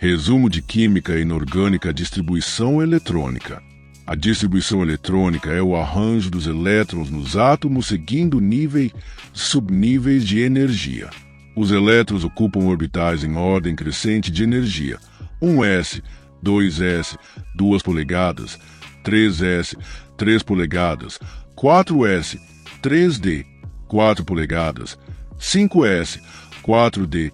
Resumo de química inorgânica, distribuição eletrônica. A distribuição eletrônica é o arranjo dos elétrons nos átomos seguindo níveis e subníveis de energia. Os elétrons ocupam orbitais em ordem crescente de energia: 1s, 2s, 2 polegadas, 3s, 3 polegadas, 4s, 3d, 4 polegadas, 5s, 4d,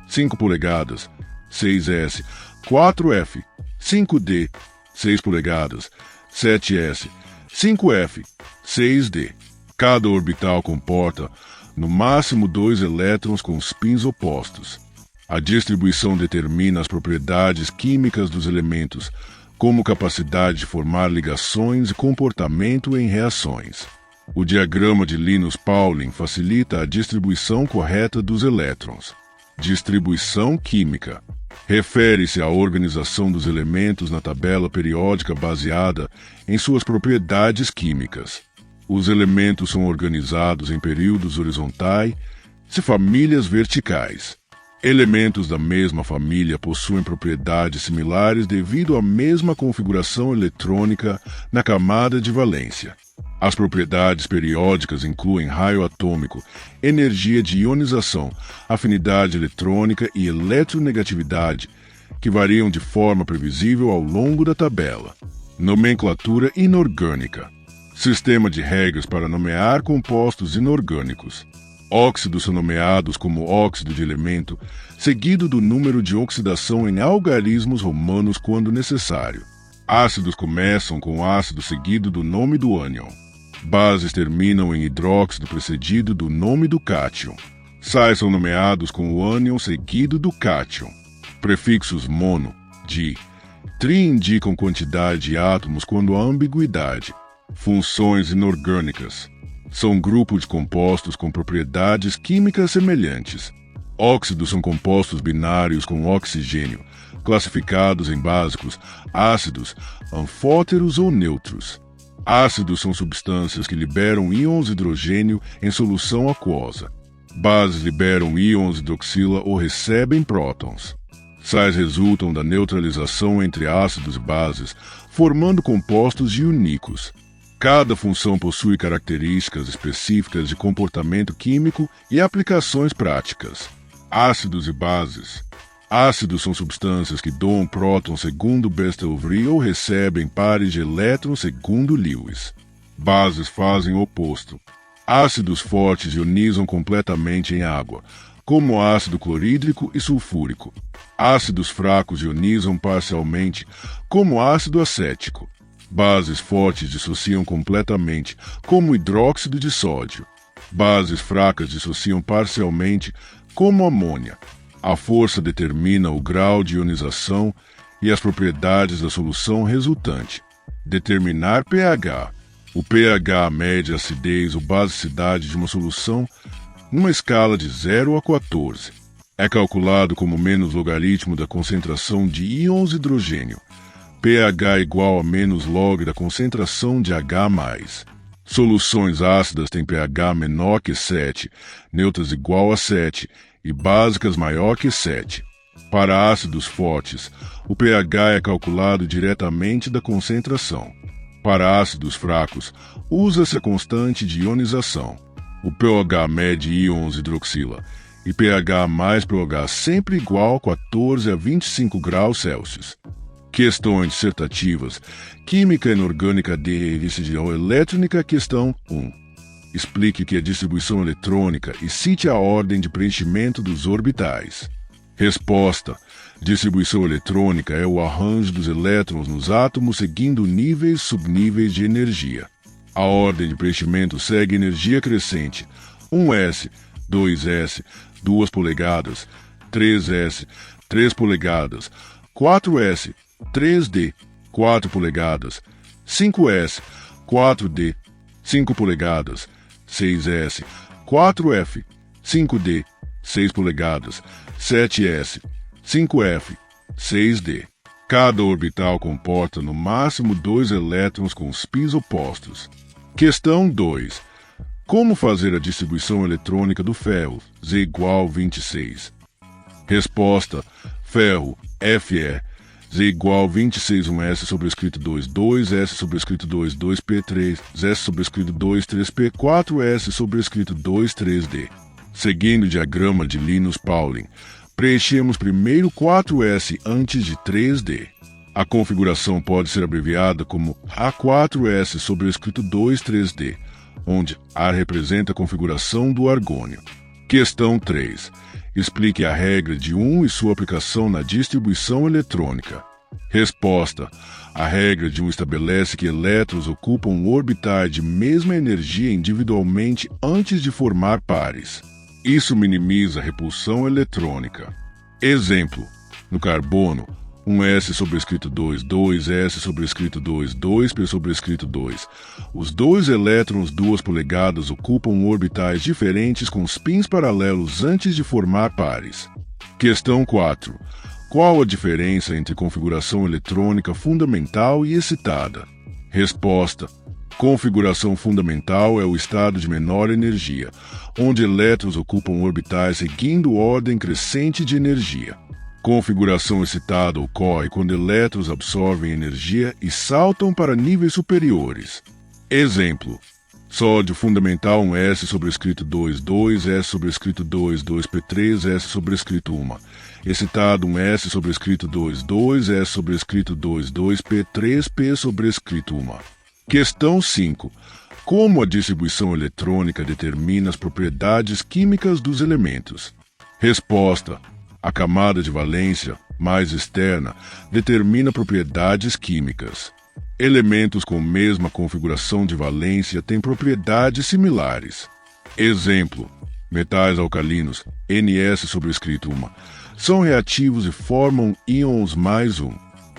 5 polegadas, 6s, 4f, 5d, 6 polegadas, 7s, 5f, 6d. Cada orbital comporta, no máximo, 2 elétrons com spins opostos. A distribuição determina as propriedades químicas dos elementos, como capacidade de formar ligações e comportamento em reações. O diagrama de Linus-Pauling facilita a distribuição correta dos elétrons. Distribuição química refere-se à organização dos elementos na tabela periódica baseada em suas propriedades químicas. Os elementos são organizados em períodos horizontais e famílias verticais. Elementos da mesma família possuem propriedades similares devido à mesma configuração eletrônica na camada de valência. As propriedades periódicas incluem raio atômico, energia de ionização, afinidade eletrônica e eletronegatividade, que variam de forma previsível ao longo da tabela. Nomenclatura inorgânica. Sistema de regras para nomear compostos inorgânicos. Óxidos são nomeados como óxido de elemento, seguido do número de oxidação em algarismos romanos quando necessário. Ácidos começam com ácido seguido do nome do ânion. Bases terminam em hidróxido precedido do nome do cátion. Sais são nomeados com o ânion seguido do cátion. Prefixos mono, di, tri indicam quantidade de átomos quando há ambiguidade. Funções inorgânicas. São grupos de compostos com propriedades químicas semelhantes. Óxidos são compostos binários com oxigênio, classificados em básicos, ácidos, anfóteros ou neutros. Ácidos são substâncias que liberam íons de hidrogênio em solução aquosa. Bases liberam íons de hidroxila ou recebem prótons. Sais resultam da neutralização entre ácidos e bases, formando compostos iônicos. Cada função possui características específicas de comportamento químico e aplicações práticas. Ácidos e bases. Ácidos são substâncias que doam prótons segundo Bestel-Vril ou recebem pares de elétrons segundo Lewis. Bases fazem o oposto. Ácidos fortes ionizam completamente em água, como ácido clorídrico e sulfúrico. Ácidos fracos ionizam parcialmente, como ácido acético. Bases fortes dissociam completamente, como hidróxido de sódio. Bases fracas dissociam parcialmente, como amônia. A força determina o grau de ionização e as propriedades da solução resultante. Determinar pH. O pH mede a acidez ou basicidade de uma solução numa escala de 0 a 14. É calculado como menos logaritmo da concentração de íons de hidrogênio. pH igual a menos log da concentração de H+. Soluções ácidas têm pH menor que 7, neutras igual a 7 e básicas maior que 7. Para ácidos fortes, o pH é calculado diretamente da concentração. Para ácidos fracos, usa-se a constante de ionização. O pOH mede íons de hidroxila e pH mais pOH sempre igual a 14 a 25 graus Celsius. Questões dissertativas. Química inorgânica de revista de Eletrônica, questão 1. Explique que é distribuição eletrônica e cite a ordem de preenchimento dos orbitais. Resposta. Distribuição eletrônica é o arranjo dos elétrons nos átomos seguindo níveis e subníveis de energia. A ordem de preenchimento segue energia crescente: 1s, 2s, 2 polegadas, 3s, 3 polegadas, 4s, 3D, 4 polegadas, 5S, 4D, 5 polegadas, 6S, 4F, 5D, 6 polegadas, 7S, 5F, 6D. Cada orbital comporta no máximo 2 elétrons com spins opostos. Questão 2. Como fazer a distribuição eletrônica do ferro, Z igual 26? Resposta. Ferro, Fe, Z igual 26 1S sobrescrito 2, 2S sobrescrito 2, 2P3, S sobrescrito 2, 3P, 4S sobrescrito 2, 3D. Seguindo o diagrama de Linus Pauling, preenchemos primeiro 4S antes de 3D. A configuração pode ser abreviada como A4S sobrescrito 2, 3D, onde A representa a configuração do argônio. Questão 3. Explique a regra de 1 e sua aplicação na distribuição eletrônica. Resposta. A regra de 1 estabelece que elétrons ocupam orbitais de mesma energia individualmente antes de formar pares. Isso minimiza a repulsão eletrônica. Exemplo. No carbono, 1S sobrescrito 2, 2S sobrescrito 2, 2P sobrescrito 2. Os dois elétrons 2 polegadas ocupam orbitais diferentes com spins paralelos antes de formar pares. Questão 4. Qual a diferença entre configuração eletrônica fundamental e excitada? Resposta. Configuração fundamental é o estado de menor energia, onde elétrons ocupam orbitais seguindo ordem crescente de energia. Configuração excitada ocorre quando elétrons absorvem energia e saltam para níveis superiores. Exemplo. Sódio fundamental 1S sobrescrito 2, 2S sobrescrito 2, 2P3, S sobrescrito 1. Excitado 1S sobrescrito 2, 2S sobrescrito 2, 2P, 3P sobrescrito 1. Questão 5. Como a distribuição eletrônica determina as propriedades químicas dos elementos? Resposta. A camada de valência, mais externa, determina propriedades químicas. Elementos com mesma configuração de valência têm propriedades similares. Exemplo. Metais alcalinos, NS sobrescrito 1, são reativos e formam íons mais 1.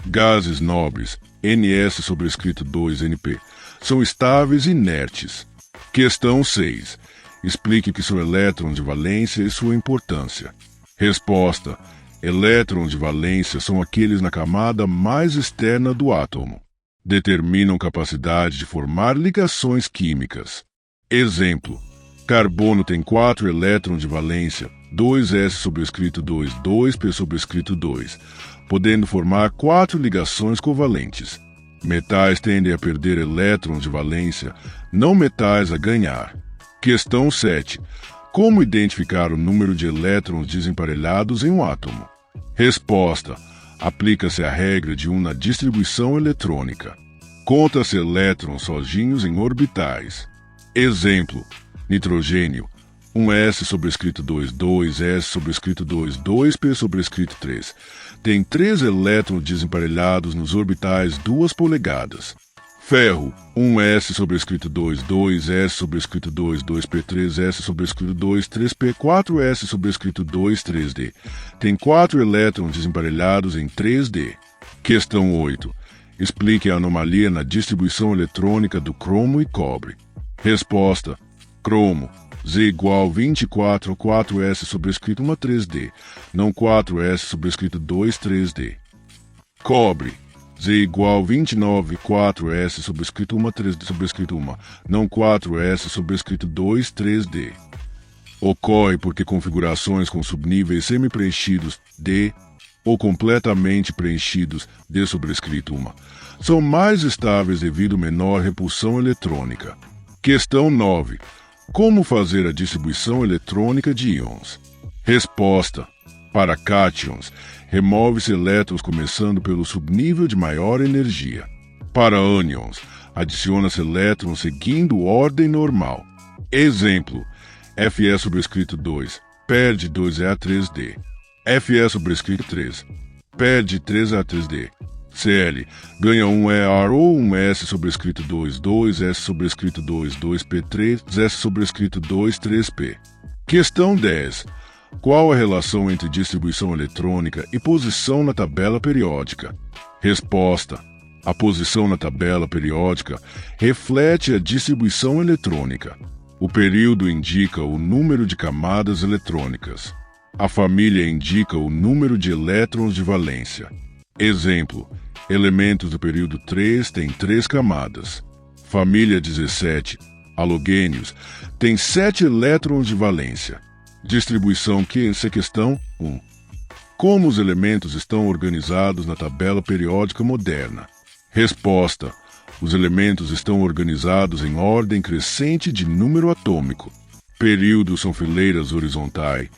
Gases nobres, NS sobrescrito 2, NP, são estáveis e inertes. Questão 6. Explique o que são elétrons de valência e sua importância. Resposta. Elétrons de valência são aqueles na camada mais externa do átomo. Determinam capacidade de formar ligações químicas. Exemplo. Carbono tem 4 elétrons de valência, 2S sobrescrito 2, 2P sobrescrito 2, podendo formar 4 ligações covalentes. Metais tendem a perder elétrons de valência, não metais a ganhar. Questão 7. Como identificar o número de elétrons desemparelhados em um átomo? Resposta. Aplica-se a regra de 1 na distribuição eletrônica. Conta-se elétrons sozinhos em orbitais. Exemplo. Nitrogênio. 1S sobrescrito 2, 2S sobrescrito 2, 2P sobrescrito 3. Tem 3 elétrons desemparelhados nos orbitais 2 polegadas. Ferro. 1S sobrescrito 2, 2S sobrescrito 2, 2P3S sobrescrito 2, 3P, 4S sobrescrito 2, 3D. Tem 4 elétrons desemparelhados em 3D. Questão 8. Explique a anomalia na distribuição eletrônica do cromo e cobre. Resposta. Cromo. Z igual 24, 4S sobrescrito 1, 3D, não 4S sobrescrito 2, 3D. Cobre. Z igual 29, 4S sobrescrito 1, 3D sobrescrito 1, não 4S sobrescrito 2, 3D. Ocorre porque configurações com subníveis semi-preenchidos D ou completamente preenchidos D sobrescrito 1 são mais estáveis devido a menor repulsão eletrônica. Questão 9. Como fazer a distribuição eletrônica de íons? Resposta. Para cátions, remove-se elétrons começando pelo subnível de maior energia. Para ânions, adiciona-se elétrons seguindo ordem normal. Exemplo. Fe sobrescrito 2, perde 2A3D. Fe sobrescrito 3, perde 3A3D. Cl, ganha 1Er ou 1S sobrescrito 2, 2S sobrescrito 2, 2P3, S sobrescrito 2, 3P. Questão 10. Qual a relação entre distribuição eletrônica e posição na tabela periódica? Resposta. A posição na tabela periódica reflete a distribuição eletrônica. O período indica o número de camadas eletrônicas. A família indica o número de elétrons de valência. Exemplo. Elementos do período 3 têm 3 camadas. Família 17, halogênios, tem 7 elétrons de valência. Distribuição questão 1. Como os elementos estão organizados na tabela periódica moderna? Resposta: os elementos estão organizados em ordem crescente de número atômico. Períodos são fileiras horizontais,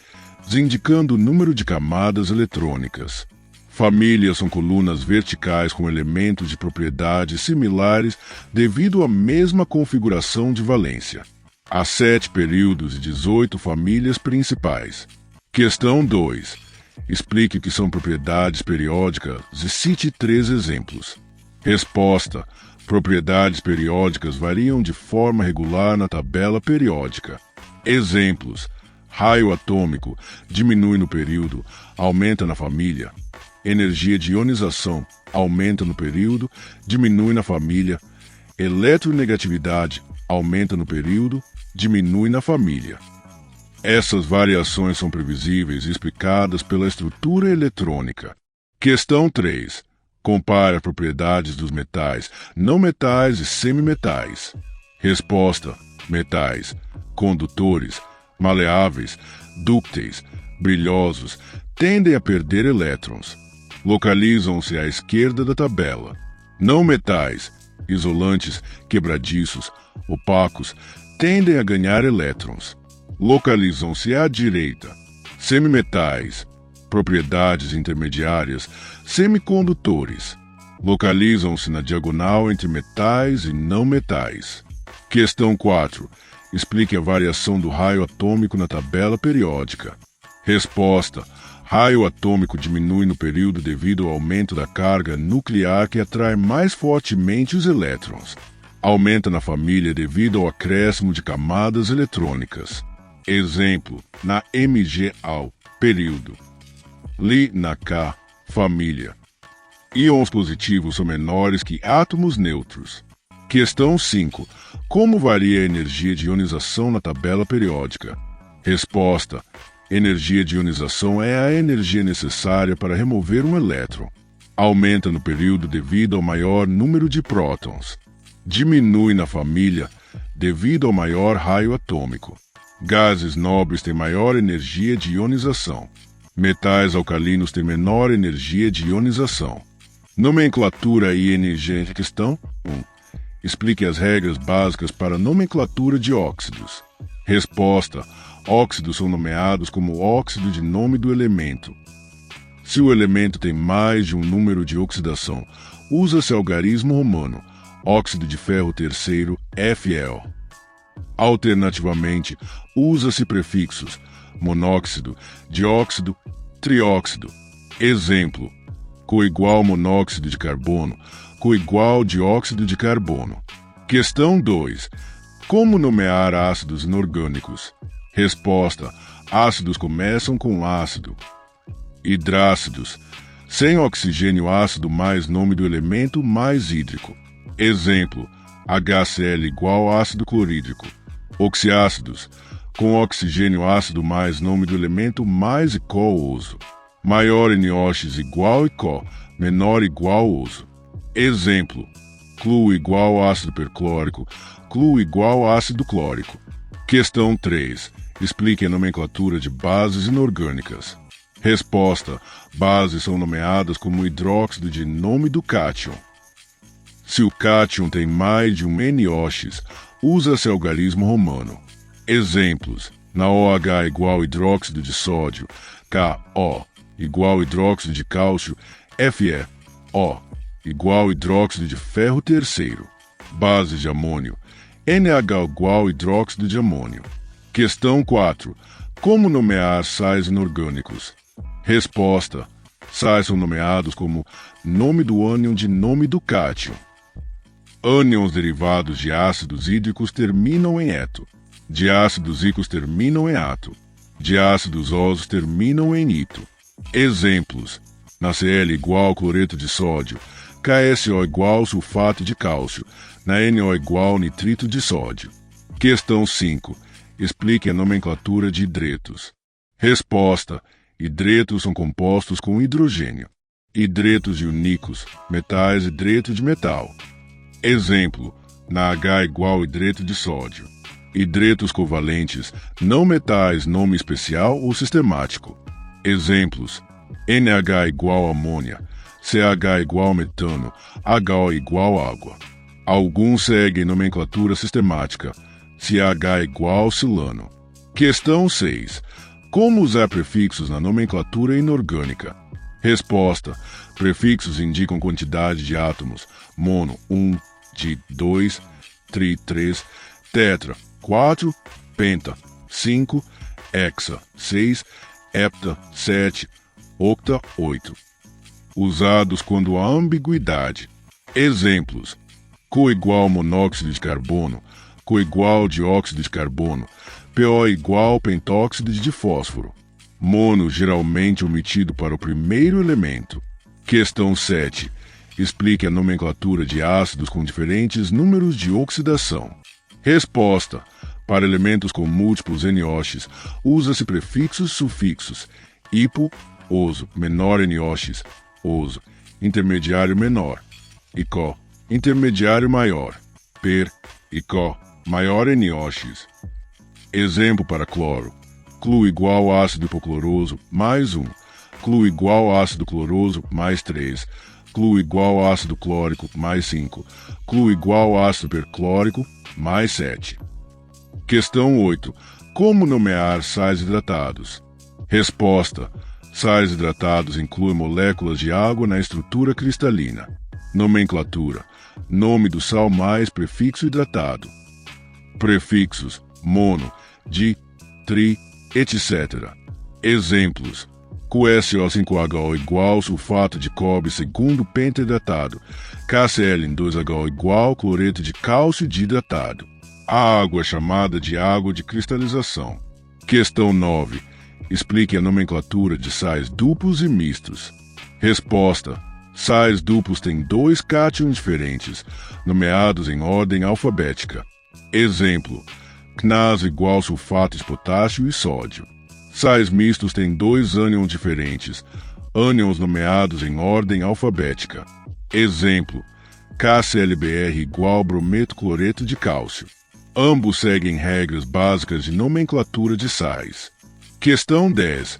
indicando o número de camadas eletrônicas. Famílias são colunas verticais com elementos de propriedades similares devido à mesma configuração de valência. Há 7 períodos e 18 famílias principais. Questão 2. Explique o que são propriedades periódicas e cite 3 exemplos. Resposta: propriedades periódicas variam de forma regular na tabela periódica. Exemplos: raio atômico diminui no período, aumenta na família. Energia de ionização aumenta no período, diminui na família. Eletronegatividade aumenta no período, diminui na família. Essas variações são previsíveis e explicadas pela estrutura eletrônica. Questão 3. Compare as propriedades dos metais, não metais e semimetais. Resposta: metais, condutores, maleáveis, dúcteis, brilhosos, tendem a perder elétrons. Localizam-se à esquerda da tabela. Não metais, isolantes, quebradiços, opacos, tendem a ganhar elétrons. Localizam-se à direita. Semimetais, propriedades intermediárias, semicondutores. Localizam-se na diagonal entre metais e não metais. Questão 4. Explique a variação do raio atômico na tabela periódica. Resposta: raio atômico diminui no período devido ao aumento da carga nuclear que atrai mais fortemente os elétrons. Aumenta na família devido ao acréscimo de camadas eletrônicas. Exemplo: na MgAl, período. Li na K, família. Íons positivos são menores que átomos neutros. Questão 5. Como varia a energia de ionização na tabela periódica? Resposta: energia de ionização é a energia necessária para remover um elétron. Aumenta no período devido ao maior número de prótons. Diminui na família devido ao maior raio atômico. Gases nobres têm maior energia de ionização. Metais alcalinos têm menor energia de ionização. Nomenclatura ING. Questão 1. Explique as regras básicas para a nomenclatura de óxidos. Resposta: óxidos são nomeados como óxido de nome do elemento. Se o elemento tem mais de um número de oxidação, usa-se algarismo romano, óxido de ferro terceiro, Fe. Alternativamente, usa-se prefixos monóxido, dióxido, trióxido. Exemplo: coigual monóxido de carbono, coigual dióxido de carbono. Questão 2. Como nomear ácidos inorgânicos? Resposta: ácidos começam com ácido. Hidrácidos: sem oxigênio ácido mais nome do elemento mais hídrico. Exemplo: HCl igual ácido clorídrico. Oxiácidos: com oxigênio ácido mais nome do elemento mais icooso. Maior NOx igual icó, menor igual oso. Exemplo: clu igual ácido perclórico, clu igual ácido clórico. Questão 3. Explique a nomenclatura de bases inorgânicas. Resposta: bases são nomeadas como hidróxido de nome do cátion. Se o cátion tem mais de um NOx, usa-se algarismo romano. Exemplos: na OH igual hidróxido de sódio, KO igual hidróxido de cálcio, FeO igual hidróxido de ferro terceiro. Bases de amônio: NH igual hidróxido de amônio. Questão 4. Como nomear sais inorgânicos? Resposta: sais são nomeados como nome do ânion de nome do cátion. Ânions derivados de ácidos hídricos terminam em eto. Diácidos ricos terminam em ato. Diácidos osos terminam em ito. Exemplos: na Cl igual cloreto de sódio, KSO igual sulfato de cálcio, na NO igual nitrito de sódio. Questão 5. Explique a nomenclatura de hidretos. Resposta: hidretos são compostos com hidrogênio. Hidretos iônicos, metais hidreto de metal. Exemplo: na H igual hidreto de sódio. Hidretos covalentes, não metais, nome especial ou sistemático. Exemplos: NH igual amônia, CH igual metano, HO igual água. Alguns seguem nomenclatura sistemática, CH igual silano. Questão 6. Como usar prefixos na nomenclatura inorgânica? Resposta. Prefixos indicam quantidade de átomos. Mono, 1, di, 2, tri, 3, tetra, 4, penta, 5, hexa, 6, hepta, 7, octa, 8. Usados quando há ambiguidade. Exemplos. Co igual monóxido de carbono, Co igual dióxido de carbono, PO igual pentóxido de fósforo. Mono geralmente omitido para o primeiro elemento. Questão 7. Explique a nomenclatura de ácidos com diferentes números de oxidação. Resposta. Para elementos com múltiplos NOx, usa-se prefixos sufixos. Hipo, oso, menor NOx, oso, intermediário menor. Icó, intermediário maior. Per, icó, maior NOx. Exemplo para cloro. Clu igual ácido hipocloroso, mais 1. Clu igual ácido cloroso, mais 3. Clu igual ácido clórico, mais 5. Clu igual ácido perclórico, mais 7. Questão 8. Como nomear sais hidratados? Resposta. Sais hidratados incluem moléculas de água na estrutura cristalina. Nomenclatura. Nome do sal mais prefixo hidratado. Prefixos. Mono, di, tri, etc. Exemplos. CuSO5HO igual sulfato de cobre segundo pentahidratado. KCl2HO igual cloreto de cálcio dihidratado. A água é chamada de água de cristalização. Questão 9. Explique a nomenclatura de sais duplos e mistos. Resposta. Sais duplos têm 2 cátions diferentes, nomeados em ordem alfabética. Exemplo. CNAS igual sulfato de potássio e sódio. Sais mistos têm 2 ânions diferentes, ânions nomeados em ordem alfabética. Exemplo. KClBr igual brometo cloreto de cálcio. Ambos seguem regras básicas de nomenclatura de sais. Questão 10.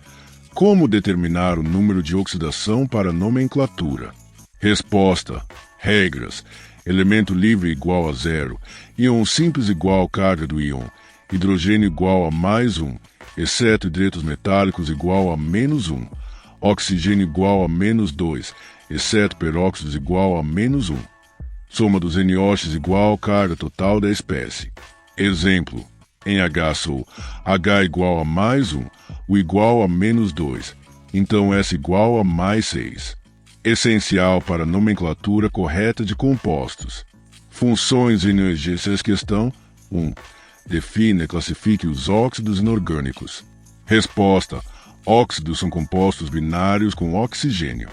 Como determinar o número de oxidação para nomenclatura? Resposta. Regras. Elemento livre igual a 0. Íon simples igual carga do íon. Hidrogênio igual a mais 1, exceto hidretos metálicos igual a menos 1. Oxigênio igual a menos 2, exceto peróxidos igual a menos 1. Soma dos NOx igual carga total da espécie. Exemplo. Em H sou H igual a mais 1, o igual a menos 2. Então S igual a mais 6. Essencial para a nomenclatura correta de compostos. Funções e energias. Questão 1. Define e classifique os óxidos inorgânicos. Resposta. Óxidos são compostos binários com oxigênio.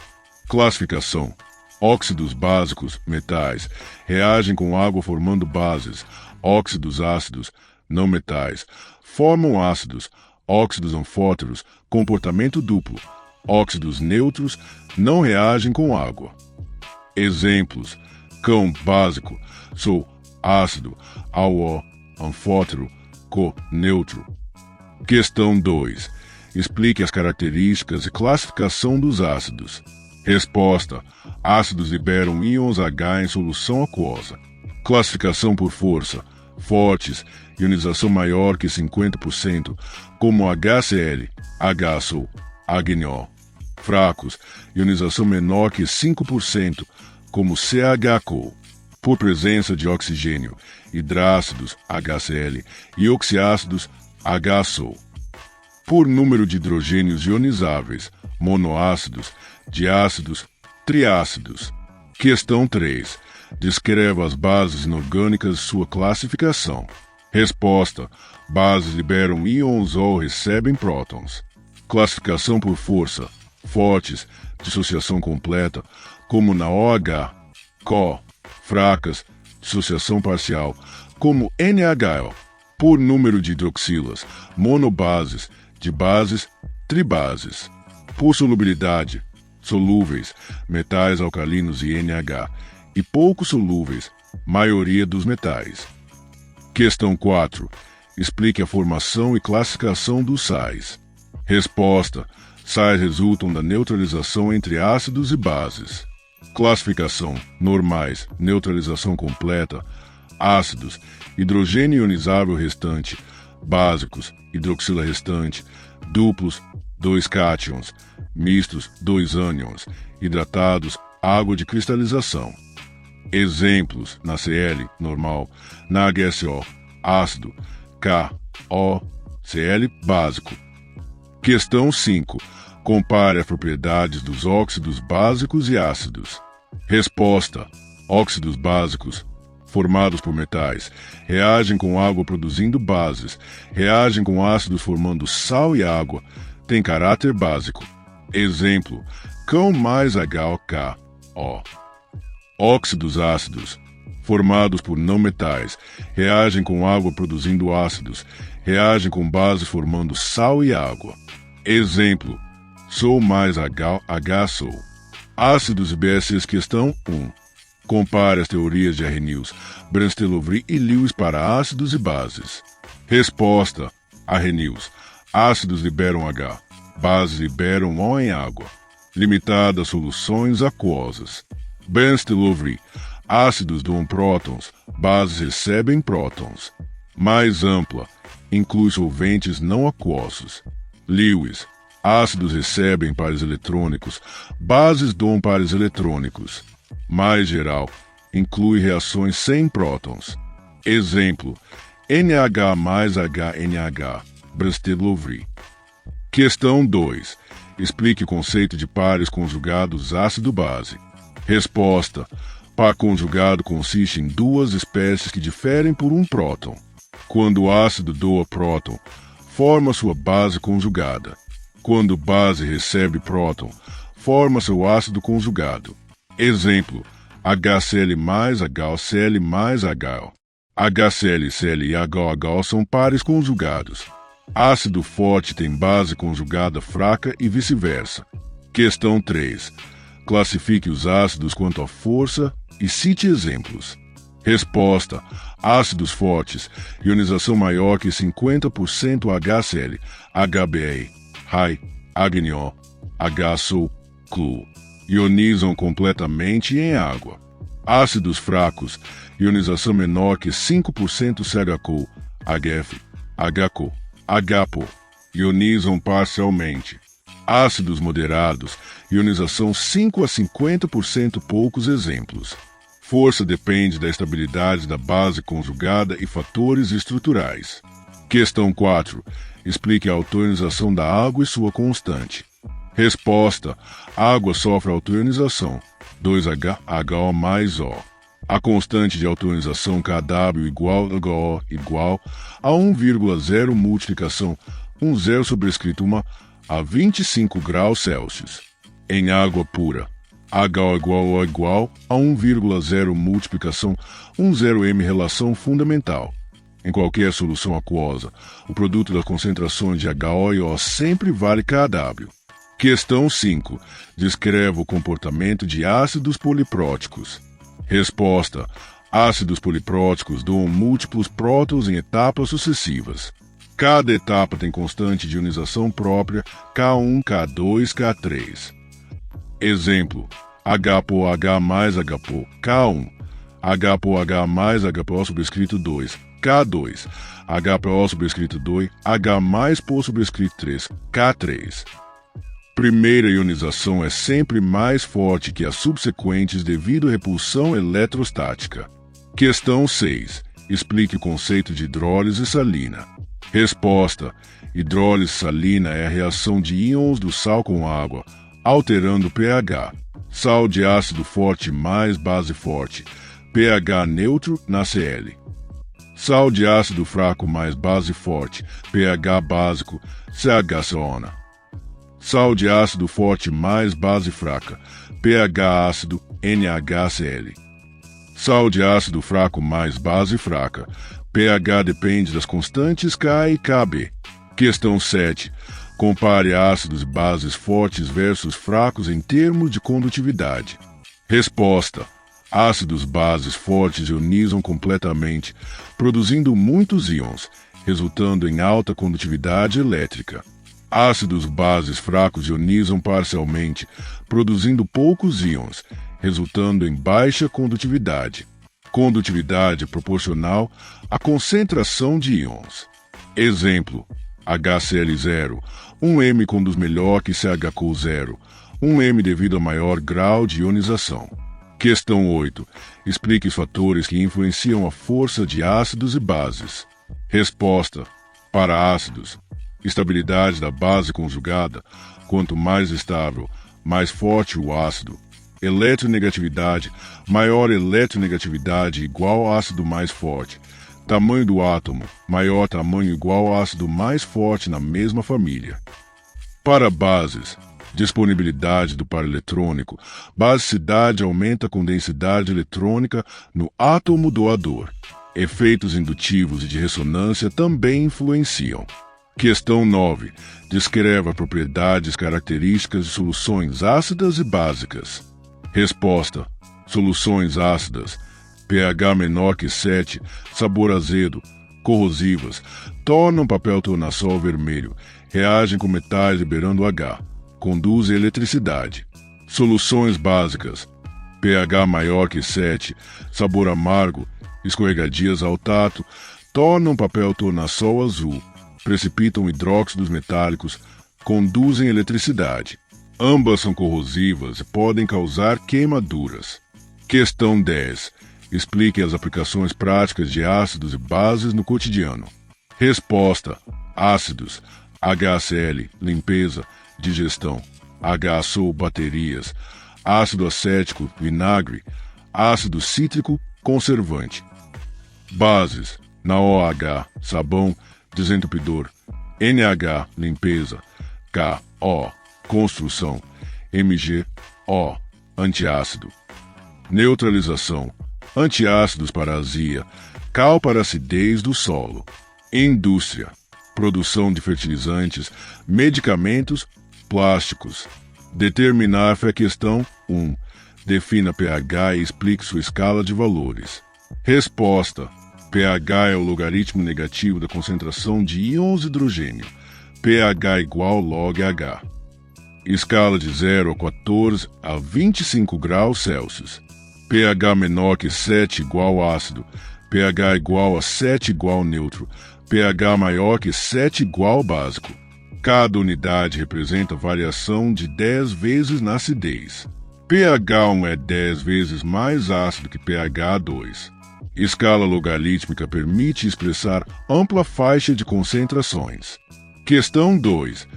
Classificação. Óxidos básicos, metais, reagem com água formando bases. Óxidos ácidos, não metais, formam ácidos. Óxidos anfóteros, comportamento duplo. Óxidos neutros, não reagem com água. Exemplos. Cão básico, sou ácido, AO, anfótero, co, neutro. Questão 2. Explique as características e classificação dos ácidos. Resposta. Ácidos liberam íons H em solução aquosa. Classificação por força. Fortes, ionização maior que 50%, como HCl, HSO, HNO. Fracos, ionização menor que 5%, como CHCO. Por presença de oxigênio, hidrácidos, HCl, e oxiácidos, HSO. Por número de hidrogênios ionizáveis, monoácidos, diácidos, triácidos. Questão 3. Descreva as bases inorgânicas e sua classificação. Resposta. Bases liberam íons ou recebem prótons. Classificação por força. Fortes, dissociação completa, como na OH. CO. Fracas, dissociação parcial, como NaHO. Por número de hidroxilas, monobases, dibases, tribases. Por solubilidade, solúveis, metais alcalinos e NH, e pouco solúveis, maioria dos metais. Questão 4. Explique a formação e classificação dos sais. Resposta. Sais resultam da neutralização entre ácidos e bases. Classificação: normais, neutralização completa, ácidos, hidrogênio ionizável restante, básicos, hidroxila restante, duplos, 2 cátions, mistos, 2 ânions, hidratados, água de cristalização. Exemplos: na Cl, normal, na HSO, ácido, K, O, Cl, básico. Questão 5. Compare as propriedades dos óxidos básicos e ácidos. Resposta: óxidos básicos, formados por metais, reagem com água produzindo bases, reagem com ácidos formando sal e água, têm caráter básico. Exemplo: CaO mais HOKO. Óxidos ácidos, formados por não metais, reagem com água produzindo ácidos, reagem com bases formando sal e água. Exemplo: SO mais HSO. Ácidos e bases. Questão 1. Compare as teorias de Arrhenius, Brunstedt-Lovry e Lewis para ácidos e bases. Resposta: Arrhenius. Ácidos liberam H, bases liberam O em água. Limitada a soluções aquosas. Brunstedt-Lovry. Ácidos doam prótons, bases recebem prótons. Mais ampla. Inclui solventes não aquosos. Lewis. Ácidos recebem pares eletrônicos, bases doam pares eletrônicos. Mais geral. Inclui reações sem prótons. Exemplo: NH mais HNH. Brunstedt-Lovry. Questão 2. Explique o conceito de pares conjugados ácido-base. Resposta: par conjugado consiste em duas espécies que diferem por um próton. Quando o ácido doa próton, forma sua base conjugada. Quando base recebe próton, forma seu ácido conjugado. Exemplo: HCl mais HOCl mais HO. HCl, Cl e HO são pares conjugados. Ácido forte tem base conjugada fraca e vice-versa. Questão 3. Classifique os ácidos quanto à força e cite exemplos. Resposta: ácidos fortes, ionização maior que 50% HCl, HBr, Hi, HNO, HSO, Clu. Ionizam completamente em água. Ácidos fracos, ionização menor que 5% CHCO, HF, HCO, HPO. Ionizam parcialmente. Ácidos moderados, ionização 5 a 50%. Poucos exemplos. Força depende da estabilidade da base conjugada e fatores estruturais. Questão 4. Explique a autoionização da água e sua constante. Resposta: água sofre autoionização, 2HO mais O. A constante de autoionização Kw igual a HO igual a 1,0 multiplicação 10 sobrescrito 1 a 25 graus Celsius. Em água pura, HO igual a 1,0 multiplicação 10m relação fundamental. Em qualquer solução aquosa, o produto das concentrações de HO e O sempre vale Kw. Questão 5. Descreva o comportamento de ácidos polipróticos. Resposta: ácidos polipróticos doam múltiplos prótons em etapas sucessivas. Cada etapa tem constante de ionização própria K1, K2, K3. Exemplo: HPOH mais HPO, K1. HPOH mais HPO subscrito 2, K2. HPO subscrito 2, H mais PO subscrito 3, K3. Primeira ionização é sempre mais forte que as subsequentes devido à repulsão eletrostática. Questão 6. Explique o conceito de hidrólise salina. Resposta: hidrólise salina é a reação de íons do sal com água, alterando o pH. Sal de ácido forte mais base forte, pH neutro na Cl. Sal de ácido fraco mais base forte, pH básico, CHCO. Sal de ácido forte mais base fraca, pH ácido, NaHCl. Sal de ácido fraco mais base fraca, pH depende das constantes K e Kb. Questão 7. Compare ácidos e bases fortes versus fracos em termos de condutividade. Resposta: ácidos bases fortes ionizam completamente, produzindo muitos íons, resultando em alta condutividade elétrica. Ácidos bases fracos ionizam parcialmente, produzindo poucos íons, resultando em baixa condutividade. Condutividade proporcional à concentração de íons. Exemplo: HCl0, 1M conduz melhor que CHCl0, 1M devido a maior grau de ionização. Questão 8. Explique os fatores que influenciam a força de ácidos e bases. Resposta: para ácidos, estabilidade da base conjugada, quanto mais estável, mais forte o ácido. Eletronegatividade, maior eletronegatividade igual ácido mais forte. Tamanho do átomo, maior tamanho igual ácido mais forte na mesma família. Para bases, disponibilidade do par eletrônico, basicidade aumenta com densidade eletrônica no átomo doador. Efeitos indutivos e de ressonância também influenciam. Questão 9. Descreva propriedades características de soluções ácidas e básicas. Resposta: soluções ácidas, pH menor que 7, sabor azedo, corrosivas, tornam papel tornassol vermelho, reagem com metais liberando H, conduzem eletricidade. Soluções básicas, pH maior que 7, sabor amargo, escorregadias ao tato, tornam papel tornassol azul, precipitam hidróxidos metálicos, conduzem eletricidade. Ambas são corrosivas e podem causar queimaduras. Questão 10. Explique as aplicações práticas de ácidos e bases no cotidiano. Resposta: ácidos, HCl, limpeza, digestão, HSO, baterias, ácido acético, vinagre, ácido cítrico, conservante. Bases: NaOH, sabão, desentupidor, NH, limpeza, KO, construção, MgO, antiácido. Neutralização: antiácidos para azia, cal para acidez do solo. Indústria: produção de fertilizantes, medicamentos, plásticos. Determinar foi a questão 1. Defina pH e explique sua escala de valores. Resposta: pH é o logaritmo negativo da concentração de íons de hidrogênio. pH igual log H. Escala de 0 a 14 a 25 graus Celsius. pH menor que 7 igual ácido. pH igual a 7 igual neutro. pH maior que 7 igual básico. Cada unidade representa variação de 10 vezes na acidez. pH 1 é 10 vezes mais ácido que pH 2. Escala logarítmica permite expressar ampla faixa de concentrações. Questão 2.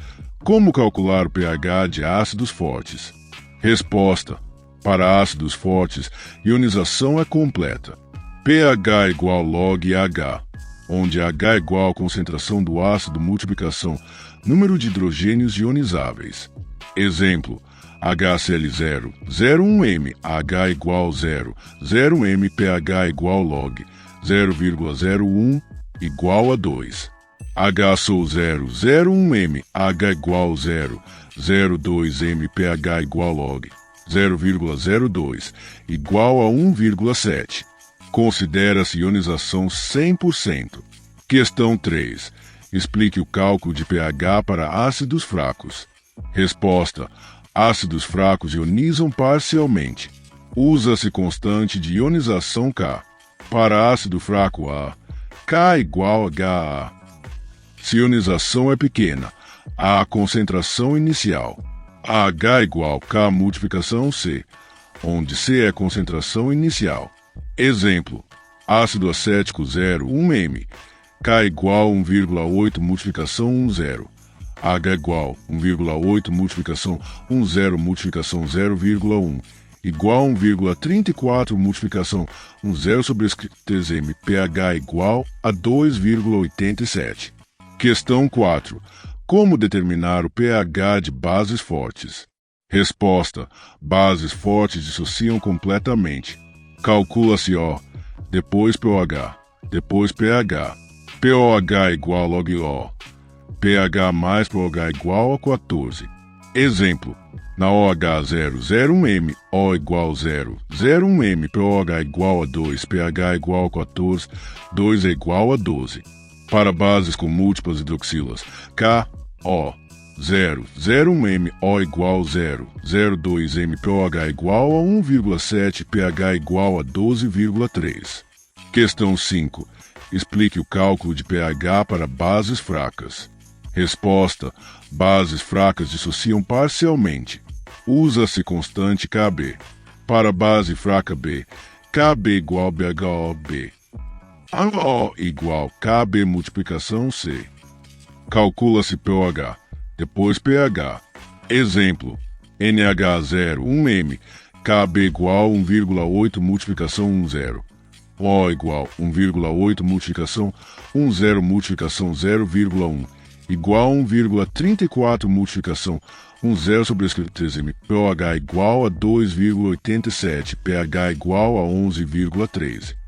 Como calcular o pH de ácidos fortes? Resposta: para ácidos fortes, ionização é completa. pH igual log H, onde H igual a concentração do ácido multiplicação número de hidrogênios ionizáveis. Exemplo: HCl0, 0,1m, H igual 0, 0,1m, pH igual log, 0,01 igual a 2. HSO0, 0,1m, H igual 0, 0,2m, pH igual log, 0,02 igual a 1,7. Considera-se ionização 100%. Questão 3. Explique o cálculo de pH para ácidos fracos. Resposta: ácidos fracos ionizam parcialmente. Usa-se constante de ionização K. Para ácido fraco A, K igual a HA. Se a ionização é pequena, a concentração inicial. H igual K multiplicação C, onde C é a concentração inicial. Exemplo: ácido acético 0, 1m, K igual 1,8 multiplicação 10. H igual 1,8 multiplicação 10 multiplicação 0,1 igual 1,34 multiplicação 10 sobre m, pH igual a 2,87. Questão 4. Como determinar o pH de bases fortes? Resposta: bases fortes dissociam completamente. Calcula-se O, depois POH, depois pH. POH igual log O. pH mais POH igual a 14. Exemplo: na OH0, 0,1m, O igual 0, 0,1m, POH igual a 2, pH igual a 14, 2 é igual a 12. Para bases com múltiplas hidroxilas, K, O. 0, 01M O igual 0, 02M pH igual a 1,7, pH igual a 12,3. Questão 5. Explique o cálculo de pH para bases fracas. Resposta: bases fracas dissociam parcialmente. Usa-se constante Kb. Para base fraca B, Kb igual BHOB. AO igual Kb multiplicação C. Calcula-se pOH, depois pH. Exemplo: NH0, 1M, Kb igual 1,8 multiplicação 10. O igual 1,8 multiplicação 10 multiplicação 0,1 igual a 1,34 multiplicação 10 sobrescrito 3M. pOH igual a 2,87, pH igual a 11,13.